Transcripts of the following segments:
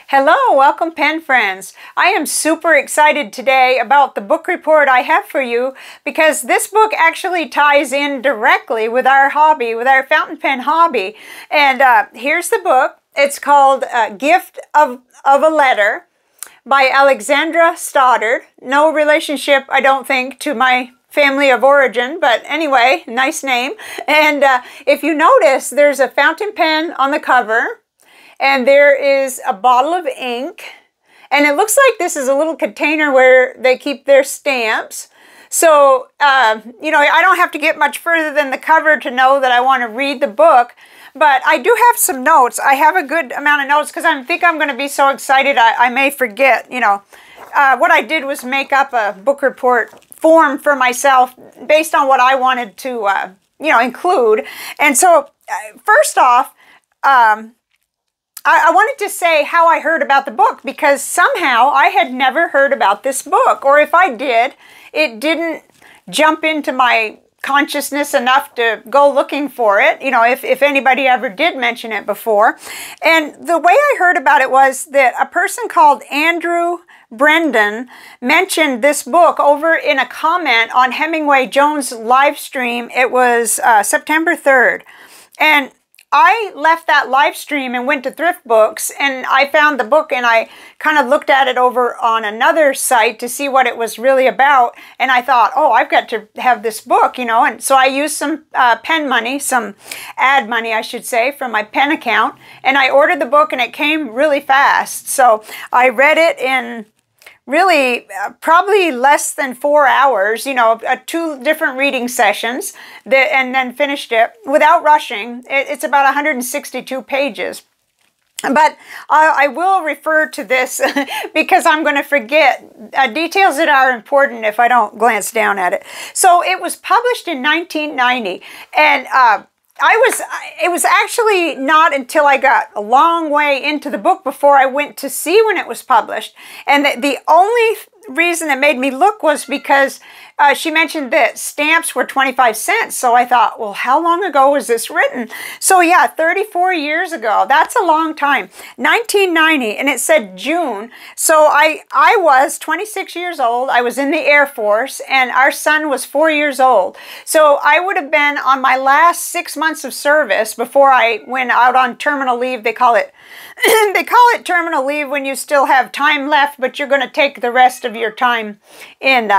Hello, welcome pen friends. I am super excited today about the book report I have for you because this book actually ties in directly with our hobby, with our fountain pen hobby. And here's the book. It's called Gift of a Letter by Alexandra Stoddard. No relationship, I don't think, to my family of origin, but anyway, nice name. And if you notice, there's a fountain pen on the cover. And there is a bottle of ink, and it looks like this is a little container where they keep their stamps. So, you know, I don't have to get much further than the cover to know that I want to read the book, but I do have some notes. I have a good amount of notes because I think I'm going to be so excited I may forget, you know. What I did was make up a book report form for myself based on what I wanted to, you know, include. And so, first off, I wanted to say how I heard about the book because somehow I had never heard about this book, or if I did, it didn't jump into my consciousness enough to go looking for it, you know, if anybody ever did mention it before. And the way I heard about it was that a person called Andrew Brendan mentioned this book over in a comment on Hemmingway Jones live stream. It was September 3rd. And I left that live stream and went to Thrift Books, and I found the book, and I kind of looked at it over on another site to see what it was really about, and I thought, oh, I've got to have this book, you know, and so I used some pen money, some ad money, I should say, from my pen account, and I ordered the book, and it came really fast. So I read it in really probably less than 4 hours, you know, 2 different reading sessions, and then finished it without rushing. It's about 162 pages. But I will refer to this because I'm going to forget details that are important if I don't glance down at it. So it was published in 1990, and it was actually not until I got a long way into the book before I went to see when it was published. And the only reason that made me look was because she mentioned that stamps were 25 cents. So I thought, well, how long ago was this written? So yeah, 34 years ago. That's a long time. 1990, and it said June. So I was 26 years old. I was in the Air Force, and our son was 4 years old. So I would have been on my last 6 months of service before I went out on terminal leave. They call it terminal leave when you still have time left, but you're going to take the rest of your time in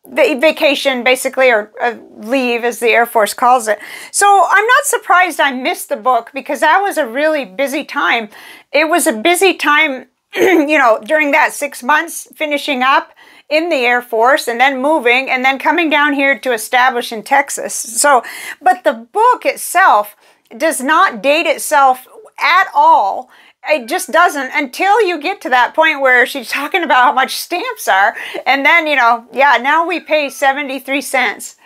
vacation, basically, or leave, as the Air Force calls it. So I'm not surprised I missed the book because that was a really busy time. It was a busy time, you know, during that 6 months, finishing up in the Air Force and then moving and then coming down here to establish in Texas. So, but the book itself does not date itself at all. It just doesn't until you get to that point where she's talking about how much stamps are. And then, you know, yeah, now we pay 73 cents.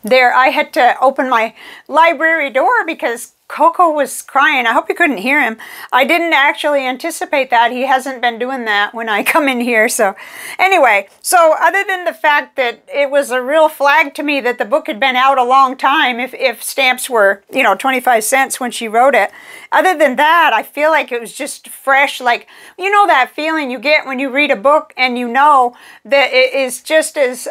There, I had to open my library door because Coco was crying. I hope you couldn't hear him. I didn't actually anticipate that. He hasn't been doing that when I come in here. So anyway, so other than the fact that it was a real flag to me that the book had been out a long time, if stamps were, you know, 25 cents when she wrote it, other than that, I feel like it was just fresh. Like, you know, that feeling you get when you read a book and you know that it is just as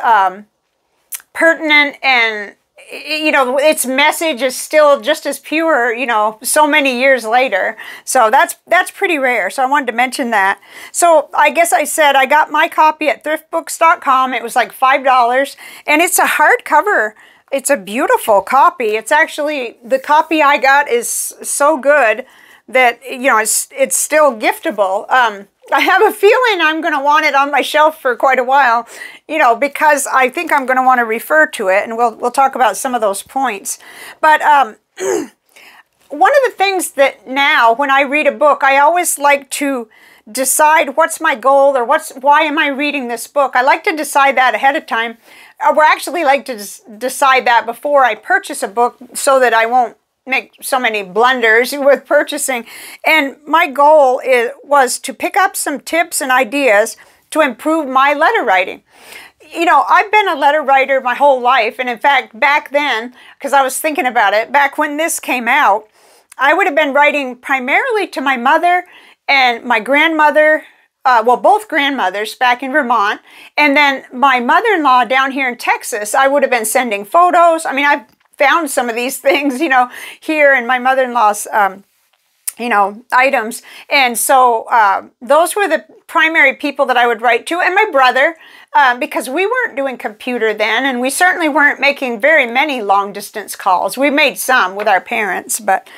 pertinent, and you know, its message is still just as pure, you know, so many years later. So that's pretty rare. So I wanted to mention that. So I guess I said I got my copy at thriftbooks.com. It was like $5, and it's a hardcover. It's a beautiful copy. It's actually, the copy I got is so good that, you know, it's still giftable. I have a feeling I'm going to want it on my shelf for quite a while, you know, because I think I'm going to want to refer to it, and we'll talk about some of those points. But one of the things that now, when I read a book, I always like to decide what's my goal, or why am I reading this book. I like to decide that ahead of time. Or actually like to decide that before I purchase a book so that I won't make so many blunders with purchasing. And my goal was to pick up some tips and ideas to improve my letter writing. You know, I've been a letter writer my whole life, and in fact, back then, because I was thinking about it, back when this came out, I would have been writing primarily to my mother and my grandmother, well, both grandmothers back in Vermont, and then my mother-in-law down here in Texas. I would have been sending photos. I mean, I've found some of these things, you know, here in my mother-in-law's, you know, items. And so those were the primary people that I would write to, and my brother, because we weren't doing computer then, and we certainly weren't making very many long-distance calls. We made some with our parents, but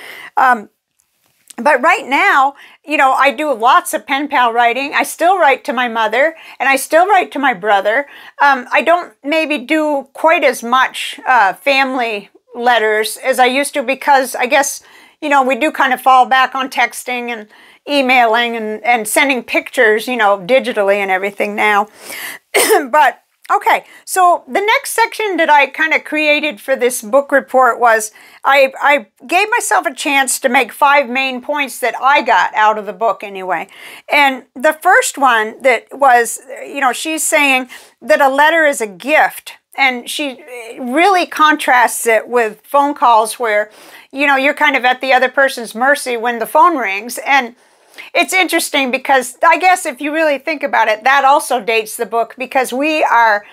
right now, you know, I do lots of pen pal writing. I still write to my mother, and I still write to my brother. I don't maybe do quite as much family letters as I used to, because I guess, you know, we do kind of fall back on texting and emailing and sending pictures, you know, digitally and everything now. But okay, so the next section that I kind of created for this book report was I gave myself a chance to make 5 main points that I got out of the book anyway. And the first one that was, you know, she's saying that a letter is a gift. And she really contrasts it with phone calls where, you know, you're kind of at the other person's mercy when the phone rings. And it's interesting because I guess if you really think about it, that also dates the book, because we are,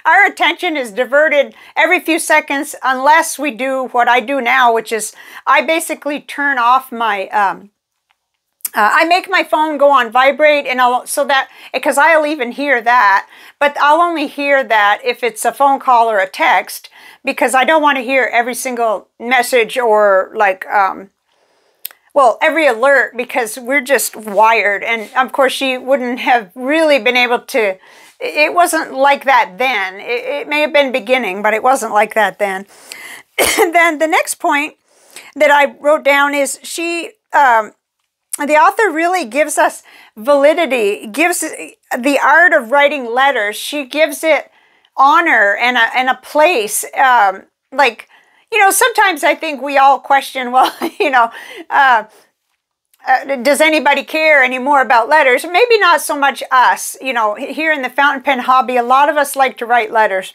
our attention is diverted every few seconds unless we do what I do now, which is I basically turn off my, I make my phone go on vibrate, and because I'll even hear that, but I'll only hear that if it's a phone call or a text, because I don't want to hear every single message or like, well, every alert, because we're just wired. And of course, she wouldn't have really been able to, it wasn't like that then. It may have been beginning, but it wasn't like that then. And then the next point that I wrote down is the author really gives us validity, gives the art of writing letters. She gives it honor and a place. Like, you know, sometimes I think we all question, well, you know, does anybody care anymore about letters? Maybe not so much us. You know, here in the fountain pen hobby, a lot of us like to write letters.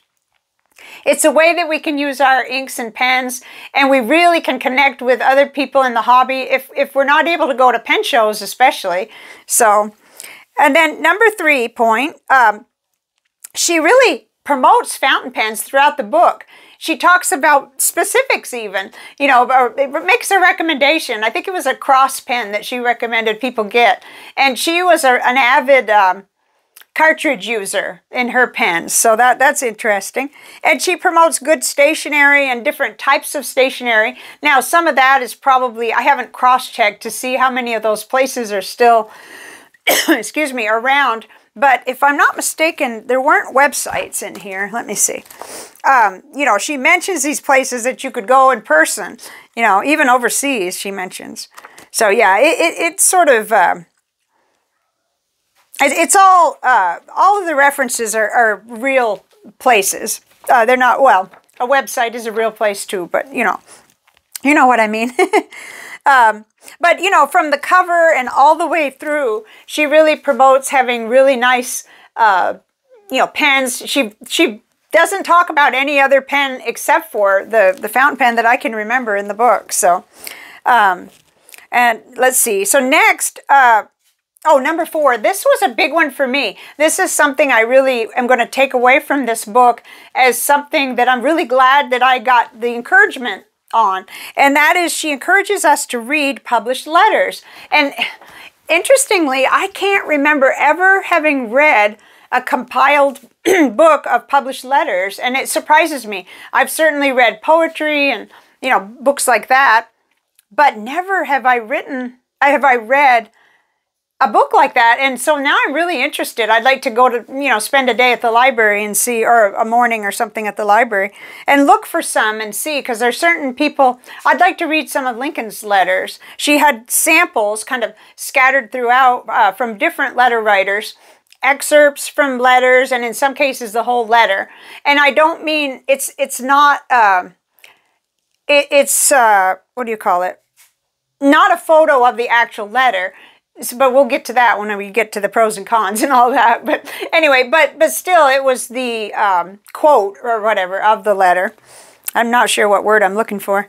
It's a way that we can use our inks and pens, and we really can connect with other people in the hobby if we're not able to go to pen shows especially. So, and then number 3 point, she really promotes fountain pens throughout the book. She talks about specifics even, you know, it makes a recommendation. I think it was a cross pen that she recommended people get. And she was an avid cartridge user in her pens, so that's interesting. And she promotes good stationery and different types of stationery. Now, some of that is probably, I haven't cross-checked to see how many of those places are still, excuse me, around. But if I'm not mistaken, there weren't websites in here. Let me see. You know, she mentions these places that you could go in person, you know, even overseas she mentions. So yeah, it's sort of, it's all of the references are real places. They're not, well, a website is a real place too, but you know what I mean. But, you know, from the cover and all the way through, she really promotes having really nice, you know, pens. She doesn't talk about any other pen except for the fountain pen that I can remember in the book. So, and let's see. So next, oh, number 4, this was a big one for me. This is something I really am going to take away from this book as something that I'm really glad that I got the encouragement on. And that is, she encourages us to read published letters. And interestingly, I can't remember ever having read a compiled book of published letters, and it surprises me. I've certainly read poetry and, you know, books like that, but never have I read a book like that. And so now I'm really interested. I'd like to go to, you know, spend a day at the library and see, or a morning or something at the library, and look for some and see, because there's certain people, I'd like to read some of Lincoln's letters. She had samples kind of scattered throughout from different letter writers, excerpts from letters, and in some cases the whole letter. And I don't mean, it's not, what do you call it? Not a photo of the actual letter. But we'll get to that when we get to the pros and cons and all that. But anyway, but still, it was the quote or whatever of the letter. I'm not sure what word I'm looking for.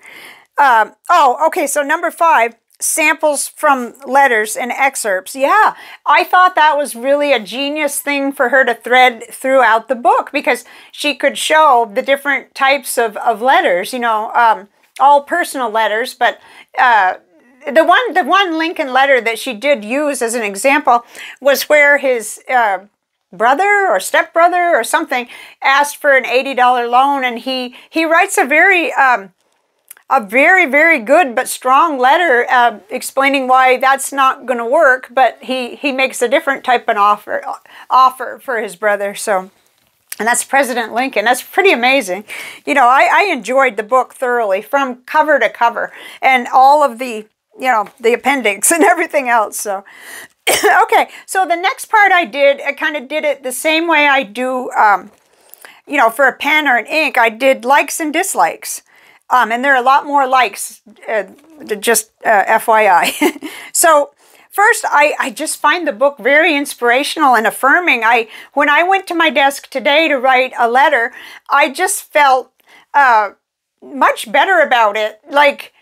Oh, okay, so number 5, samples from letters and excerpts. Yeah, I thought that was really a genius thing for her to thread throughout the book, because she could show the different types of letters, you know, all personal letters, but the one Lincoln letter that she did use as an example was where his brother or stepbrother or something asked for an $80 loan, and he writes a very very good but strong letter explaining why that's not going to work, but he makes a different type of offer for his brother. So, and that's President Lincoln. That's pretty amazing. You know, I enjoyed the book thoroughly from cover to cover, and all of the, you know, the appendix and everything else. So, okay, so the next part I kind of did it the same way I do, you know, for a pen or an ink. I did likes and dislikes. And there are a lot more likes, just FYI. So first, I just find the book very inspirational and affirming. When I went to my desk today to write a letter, I just felt much better about it. Like,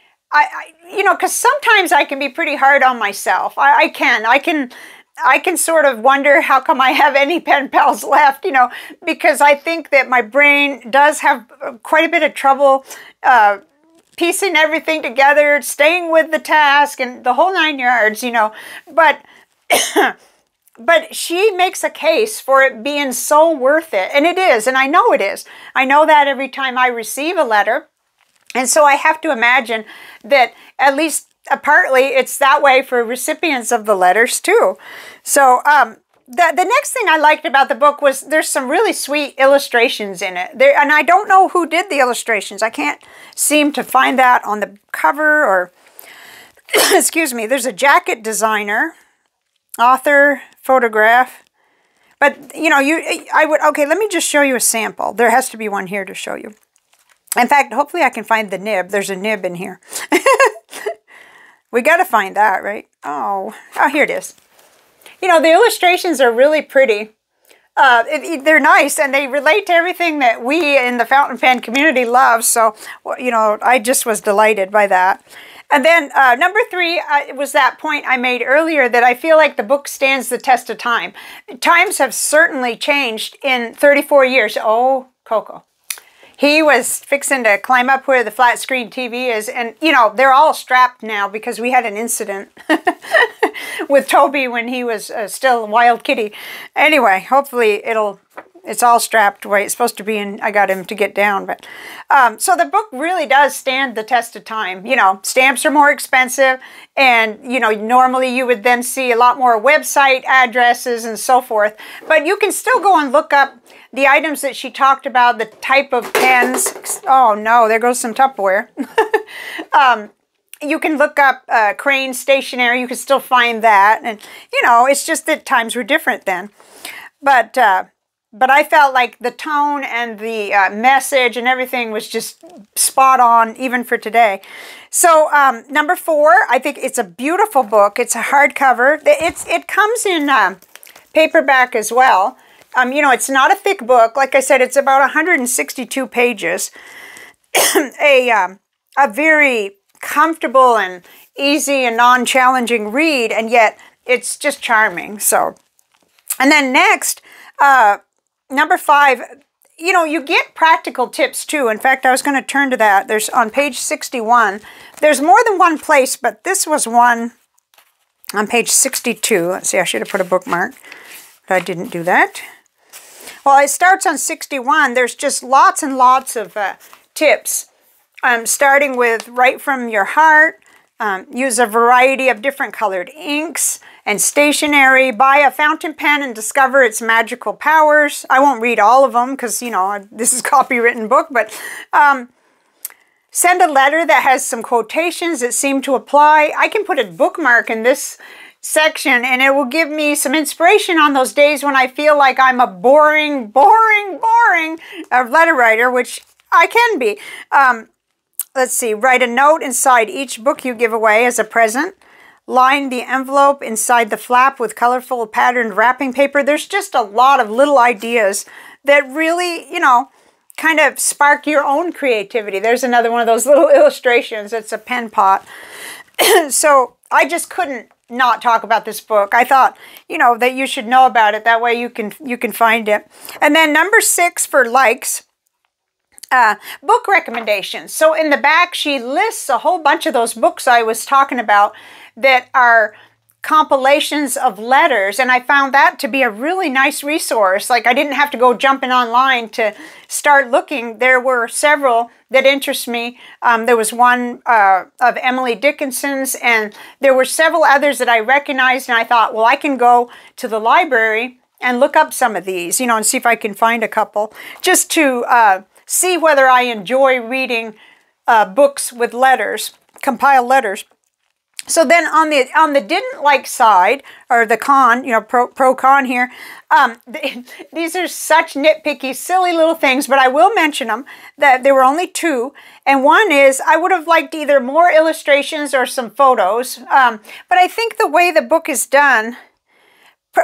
you know, because sometimes I can be pretty hard on myself. I can sort of wonder how come I have any pen pals left, you know, because I think that my brain does have quite a bit of trouble piecing everything together, staying with the task, and the whole 9 yards, you know. But but she makes a case for it being so worth it, and it is, and I know it is. I know that every time I receive a letter, and so I have to imagine that at least partly it's that way for recipients of the letters too. So the next thing I liked about the book was there's some really sweet illustrations in it. And I don't know who did the illustrations. I can't seem to find that on the cover, or excuse me, there's a jacket designer, author, photograph. But, you know, okay, let me just show you a sample. There has to be one here to show you. In fact, hopefully I can find the nib. There's a nib in here. We got to find that, right? Oh, here it is. You know, the illustrations are really pretty. They're nice, and they relate to everything that we in the fountain pen community love. So, you know, I just was delighted by that. And then number 3 was that point I made earlier that I feel like the book stands the test of time. Times have certainly changed in 34 years. Oh, Coco. He was fixing to climb up where the flat screen TV is, and, you know, they're all strapped now because we had an incident with Toby when he was still a wild kitty. Anyway, hopefully it's all strapped the way it's supposed to be, and I got him to get down. But so the book really does stand the test of time. You know, stamps are more expensive, and, you know, normally you would then see a lot more website addresses and so forth, but you can still go and look up the items that she talked about, the type of pens. Oh no, there goes some Tupperware. You can look up Crane stationery. You can still find that. And, you know, it's just that times were different then. But I felt like the tone and the message and everything was just spot on, even for today. So number 4, I think it's a beautiful book. It's a hardcover. It comes in paperback as well. You know, it's not a thick book. Like I said, it's about 162 pages. A very comfortable and easy and non-challenging read, and yet it's just charming. So, and then next, number 5, you know, you get practical tips too. In fact, I was going to turn to that. There's on page 61. There's more than one place, but this was one on page 62. Let's see, I should have put a bookmark, but I didn't do that. Well, it starts on 61. There's just lots and lots of tips, starting with write from your heart, use a variety of different colored inks and stationery, buy a fountain pen and discover its magical powers. I won't read all of them because, you know, this is a copywritten book, but send a letter that has some quotations that seem to apply. I can put a bookmark in this section, and it will give me some inspiration on those days when I feel like I'm a boring letter writer, which I can be. Let's see, write a note inside each book you give away as a present. Line the envelope inside the flap with colorful patterned wrapping paper. There's just a lot of little ideas that really, you know, kind of spark your own creativity. There's another one of those little illustrations. It's a pen pot. So I just couldn't not talk about this book. I thought, you know, that you should know about it. That way you can find it. And then number 6 for likes, book recommendations. So in the back, she lists a whole bunch of those books I was talking about that are compilations of letters, and I found that to be a really nice resource. Like, I didn't have to go jumping online to start looking. There were several that interest me. There was one of Emily Dickinson's, and there were several others that I recognized, and I thought, well, I can go to the library and look up some of these, you know, and see if I can find a couple, just to see whether I enjoy reading books with letters, compiled letters. So then on the didn't like side, or the con, you know, pro con here, these are such nitpicky, silly little things, but I will mention them, that there were only 2. And one is, I would have liked either more illustrations or some photos. But I think the way the book is done,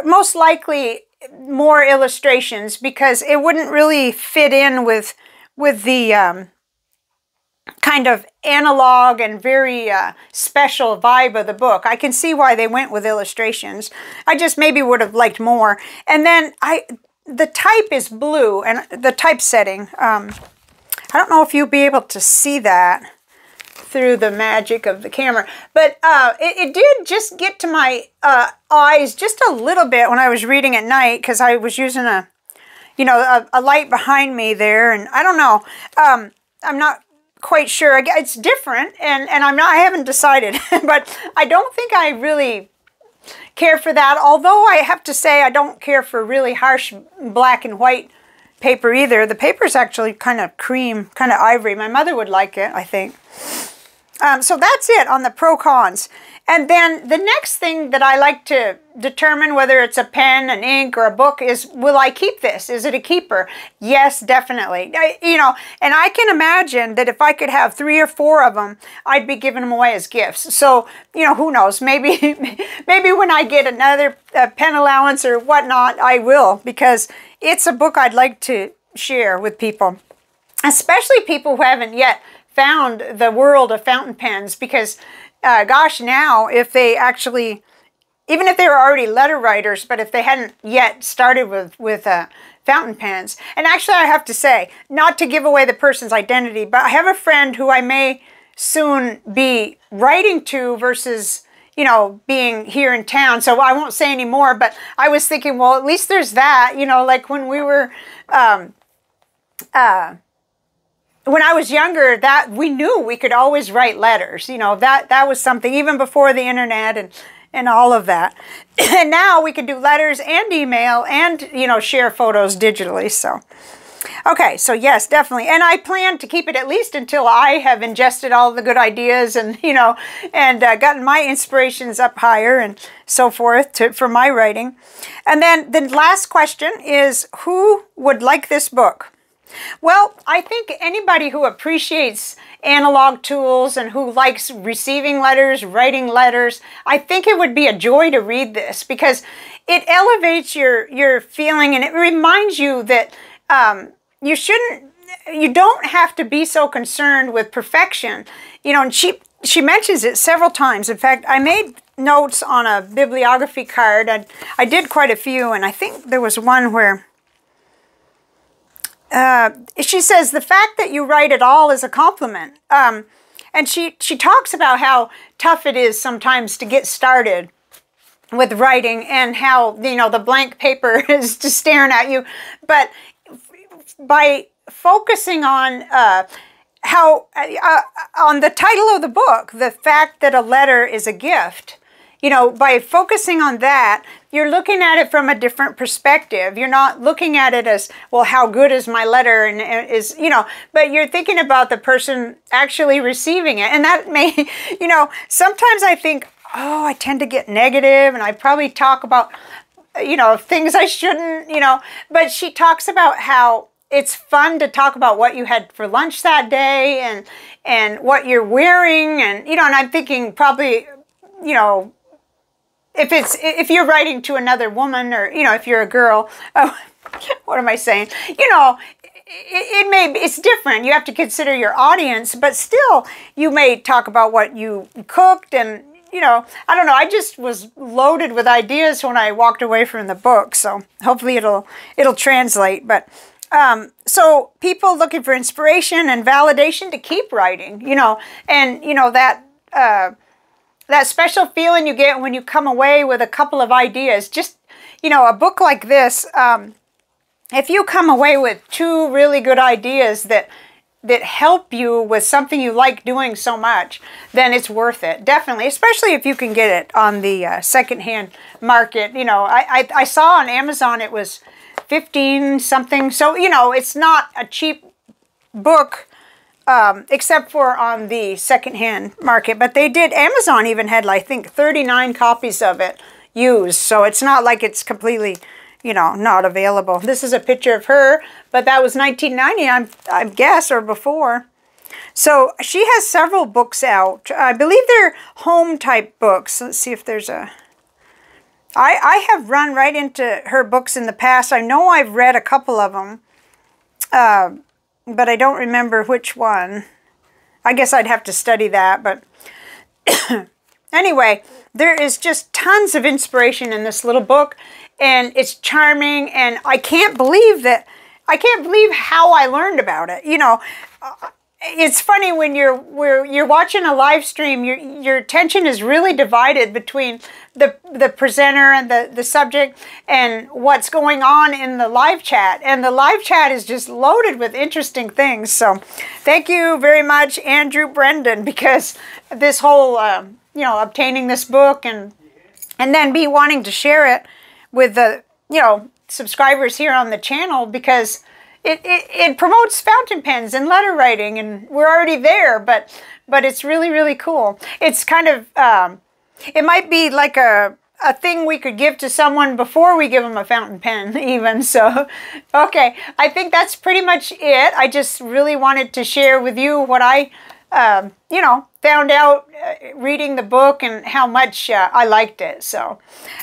most likely more illustrations, because it wouldn't really fit in with the kind of analog and very special vibe of the book. I can see why they went with illustrations. I just maybe would have liked more. And then the type is blue, and the typesetting, I don't know if you'll be able to see that through the magic of the camera, but it did just get to my eyes just a little bit when I was reading at night, because I was using a light behind me there, and I don't know, I'm not quite sure. It's different, and I haven't decided, but I don't think I really care for that, although I have to say I don't care for really harsh black and white paper either. The paper's actually kind of cream, kind of ivory. My mother would like it, I think. So that's it on the pro-cons. And then the next thing that I like to determine, whether it's a pen, an ink, or a book, is, will I keep this? Is it a keeper? Yes, definitely. And I can imagine that if I could have 3 or 4 of them, I'd be giving them away as gifts. So, who knows? Maybe when I get another pen allowance or whatnot, I will, because it's a book I'd like to share with people, especially people who haven't yet found the world of fountain pens, because gosh, now if they actually, even if they were already letter writers, but if they hadn't yet started with fountain pens, and actually I have to say, not to give away the person's identity, but I have a friend who I may soon be writing to versus, being here in town, so I won't say any more, but I was thinking, well, at least there's that, like when we were, when I was younger, that we knew we could always write letters. That was something even before the internet and all of that. And now we can do letters and email and, share photos digitally. So, okay, so yes, definitely. And I plan to keep it at least until I have ingested all the good ideas and, and gotten my inspirations up higher and so forth for my writing. And then the last question is, who would like this book? Well, I think anybody who appreciates analog tools and who likes receiving letters, writing letters, I think it would be a joy to read this, because it elevates your feeling, and it reminds you that you don't have to be so concerned with perfection. And she mentions it several times. In fact, I made notes on a bibliography card. I did quite a few, and I think there was one where she says, the fact that you write at all is a compliment. And she talks about how tough it is sometimes to get started with writing, and how, the blank paper is just staring at you. But by focusing on on the title of the book, the fact that a letter is a gift, by focusing on that, you're looking at it from a different perspective. You're not looking at it as, well, how good is my letter, and is, but you're thinking about the person actually receiving it. And that may, sometimes I think, oh, I tend to get negative, and I probably talk about, things I shouldn't, but she talks about how it's fun to talk about what you had for lunch that day, and what you're wearing, and, and I'm thinking probably, if you're writing to another woman, or, if you're a girl, what am I saying? it's different. You have to consider your audience, but still you may talk about what you cooked and, you know, I don't know. I just was loaded with ideas when I walked away from the book. So hopefully it'll translate. But so people looking for inspiration and validation to keep writing, you know, and, you know, that special feeling you get when you come away with a couple of ideas. Just, you know, a book like this, if you come away with 2 really good ideas that help you with something you like doing so much, then it's worth it. Definitely, especially if you can get it on the secondhand market. You know, I saw on Amazon it was 15 something. So, you know, it's not a cheap book, except for on the secondhand market. But they did, Amazon even had, I think, 39 copies of it used. So it's not like it's completely, you know, not available. This is a picture of her, but that was 1990, I guess, or before. So she has several books out. I believe they're home-type books. Let's see if there's a... I have run right into her books in the past. I know I've read a couple of them, but I don't remember which one. I guess I'd have to study that, but... Anyway, there is just tons of inspiration in this little book, and it's charming, and I can't believe how I learned about it. You know, it's funny when you're watching a live stream, your attention is really divided between the presenter and the subject and what's going on in the live chat. And the live chat is just loaded with interesting things. So thank you very much, Andrew Brendan, because this whole, you know, obtaining this book and then me wanting to share it with the, you know, subscribers here on the channel, because it promotes fountain pens and letter writing, and we're already there, but it's really, really cool. It's kind of, it might be like a thing we could give to someone before we give them a fountain pen even. So, okay, I think that's pretty much it. I just really wanted to share with you what I, you know, found out reading the book and how much I liked it. So,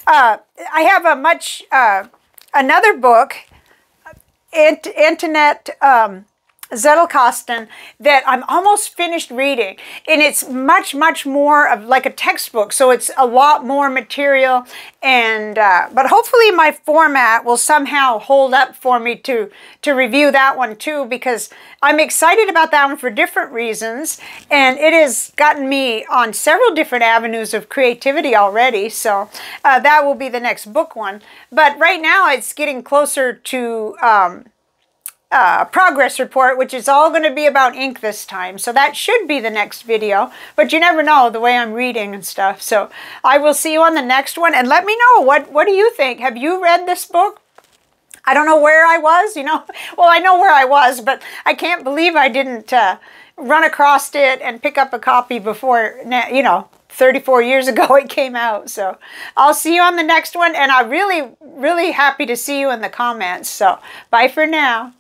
I have another book, Antoinette Zettelkasten, that I'm almost finished reading, and it's much more of like a textbook, so it's a lot more material, and but hopefully my format will somehow hold up for me to review that one too, because I'm excited about that one for different reasons, and it has gotten me on several different avenues of creativity already. So that will be the next book one, but right now it's getting closer to progress report, which is all going to be about ink this time. So that should be the next video, but you never know the way I'm reading and stuff. So I will see you on the next one, and let me know what do you think? Have you read this book? I don't know where I was, you know. Well, I know where I was, but I can't believe I didn't run across it and pick up a copy before, you know, 34 years ago it came out. So I'll see you on the next one, and I'm really happy to see you in the comments. So bye for now.